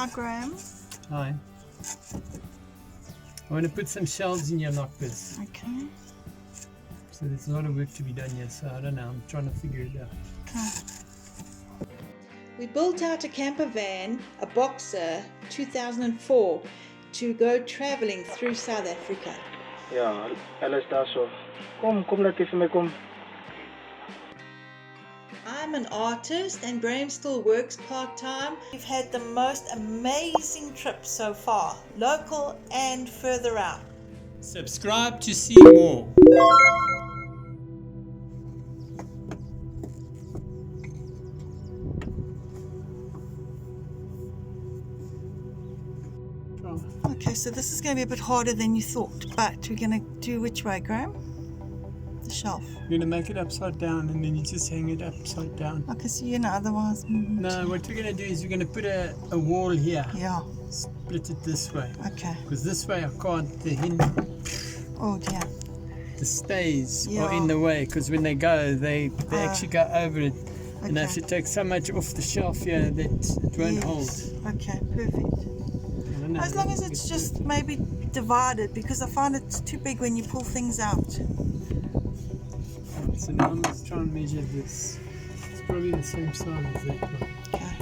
Hi, Graham. Hi. I want to put some shelves in here like this. Okay. So there's a lot of work to be done here, so I don't know, I'm trying to figure it out. Okay. We built out a camper van, a Boxer, 2004, to go travelling through South Africa. Ja, alles daar zo. Kom laat even mee kom. I'm an artist and Graham still works part-time. We've had the most amazing trip so far, local and further out. Subscribe to see more. Okay, so this is going to be a bit harder than you thought, but we're going to do which way, Graham? The shelf. You're going to make it upside down and then you just hang it upside down. Okay, so you know, otherwise... No, what we're going to do is we're going to put a wall here. Yeah. Split it this way. Okay. Because this way I can't, the Oh, dear. the stays Yeah. are in the way, because when they go, they actually go over it. And I Okay. should take so much off the shelf here that it won't hold. Okay, perfect. I don't know, As long as it's just maybe divided, because I find it's too big when you pull things out. So now let's try and measure this. It's probably the same size as that one. Okay.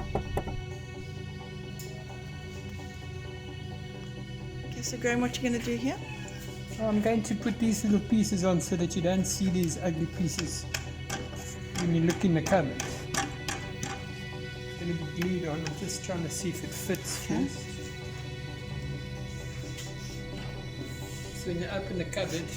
Okay, so Graham, what you going to do here? I'm going to put these little pieces on so that you don't see these ugly pieces when you look in the cupboard. It's going to be glued on. I'm just trying to see if it fits Okay. first. So when you open the cupboard,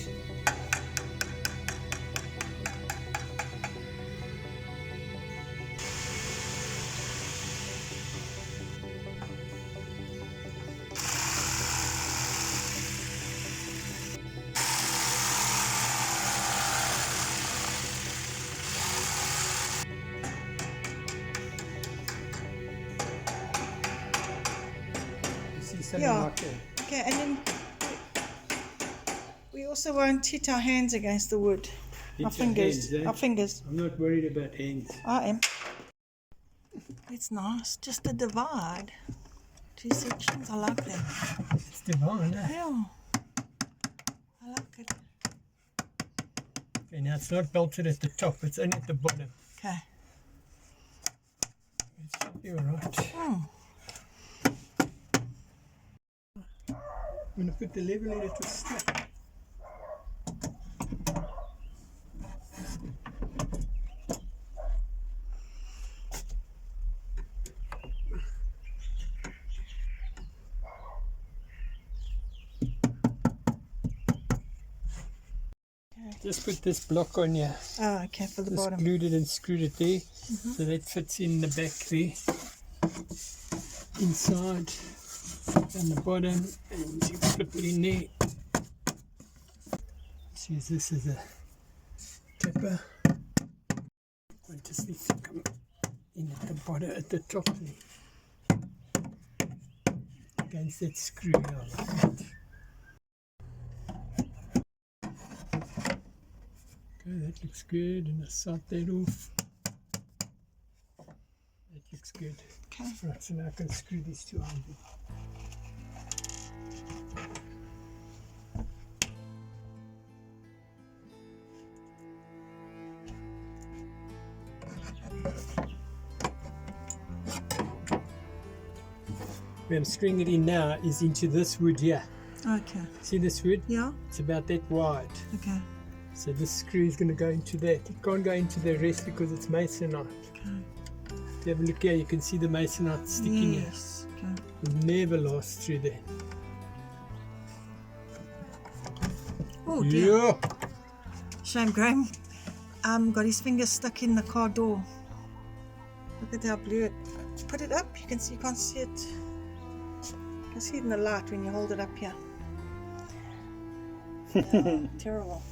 you see something Yeah. like that. Okay, and then we also won't hit our hands against the wood. Hit Our your fingers. hands, eh? Our fingers. I'm not worried about hands. I am. It's nice, just a divide. 2 sections, I like that. It's divine, eh? Yeah. I like it. Okay, now it's not belted at the top, it's only at the bottom. Okay. It should be alright. Oh. I'm going to put the level in it with snap. Just put this block on here. Oh, okay, for the Just bottom. glued it and screwed it there. So that fits in the back there. Inside and the bottom. And you flip it in there. Let's use this as a tapper. I just need to come in at the bottom, at the top there. Against that screw, yeah, like that. Okay, that looks good, and I sort that off. That looks good. Okay. Right, so now I can screw these two on. Where I'm screwing it in now is into this wood here. Okay. See this wood? Yeah? It's about that wide. Okay. So this screw is going to go into that. It can't go into the rest because it's masonite. Okay. If you have a look here, you can see the masonite sticking here. Yes. Okay. It never lasts through there. Oh, dear. Yeah. Shame Graham got his fingers stuck in the car door. Look at how blue it. Put it up. You can see. You can't see it. You can see it in the light when you hold it up here. Terrible.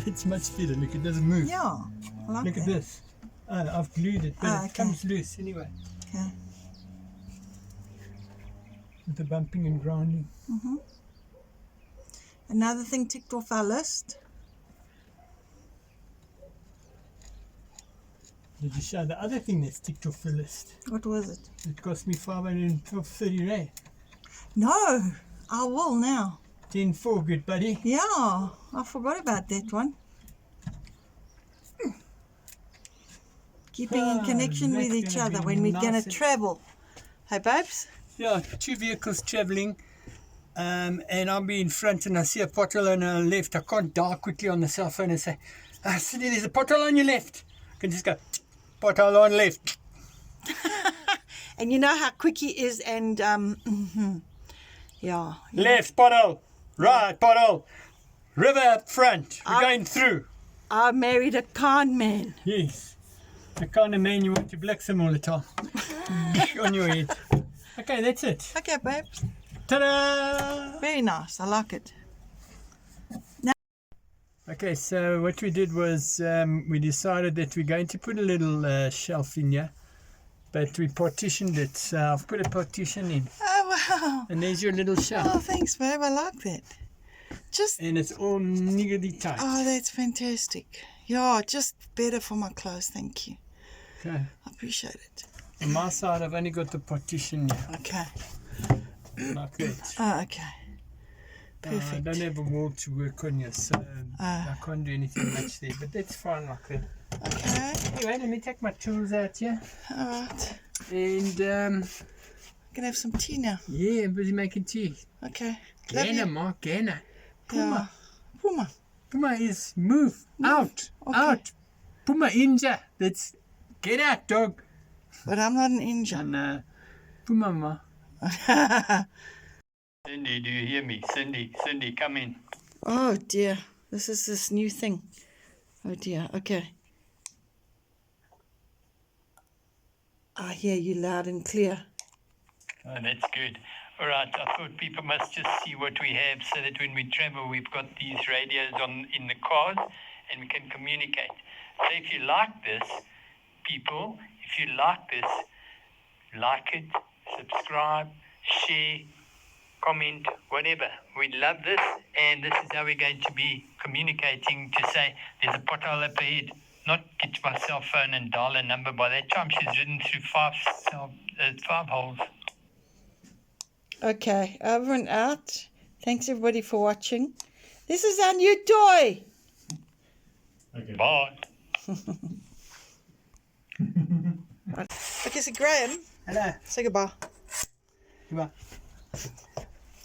It's much better. Look, it doesn't move. Yeah. I like Look that. at this. Oh, I've glued it, but Ah, it okay. comes loose anyway. Okay. with the bumping and grinding. Another thing ticked off our list. Did you show the other thing that's ticked off the list? What was it? It cost me 530 rand. No, I will now. 10-4, good buddy. Yeah, I forgot about that one. Keeping in connection with that's each gonna other be when we're going to nice. travel. Hey, babes? Yeah, 2 vehicles travelling, and I'll be in front and I see a pothole on our left. I can't dial quickly on the cell phone and say, Cindy, there's a pothole on your left. I can just go, pothole on left. And you know how quick he is and, yeah. Left pothole, right pothole, river up front. We're going through. I married a con man. Yes, the kind of man you want to black some all the time. On your head. Okay, that's it. Okay, babes. Ta-da! Very nice. I like it. Okay, so what we did was we decided that we're going to put a little shelf in here, but we partitioned it. So I've put a partition in, Oh, wow. and there's your little Oh, shelf. thanks, babe. I like that. Just, And it's all niggly tight. oh, that's fantastic. Yeah, just better for my clothes. Thank you. Okay. I appreciate it. On my side, I've only got the partition here, Okay. like that. Oh, okay. I Perfect. don't have a wall to work on here, so I can't do anything much there, but that's fine like that. Okay. Anyway, let me take my tools out here. All right. And, Gonna have some tea now. yeah, I'm busy making tea. Okay. Love Gana, you. ma, Gana. Yeah. Puma. Puma is move. Out. Okay. Out. Puma inja. That's get out, dog. But I'm not an Indian. And Puma ma. Cindy, do you hear me? Cindy, come in. Oh dear. This is this new thing. Oh dear. Okay. I hear you loud and clear. Oh, that's good. All right, I thought people must just see what we have so that when we travel, we've got these radios in the cars and we can communicate. So if you like this, people, if you like this, like it, subscribe, share, comment, whatever. We love this, and this is how we're going to be communicating to say there's a pothole up ahead. Not get to my cell phone and dial a number. By that time, she's ridden through five holes. Okay, over and out. Thanks everybody for watching. This is our new toy. Okay. Bye. Okay, so Graham, Hello. say goodbye. Goodbye.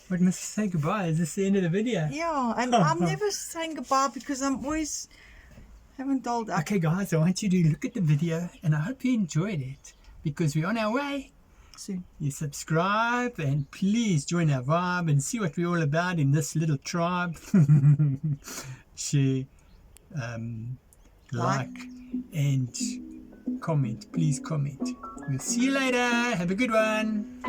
What must I say goodbye? Is this the end of the video? Yeah, and I'm never saying goodbye because I'm always haven't doled up. Okay, guys, I want you to look at the video, and I hope you enjoyed it, because we're on our way. Soon. You subscribe, and please join our vibe and see what we're all about in this little tribe. Share, like, and comment. Please comment. We'll see you later. Have a good one.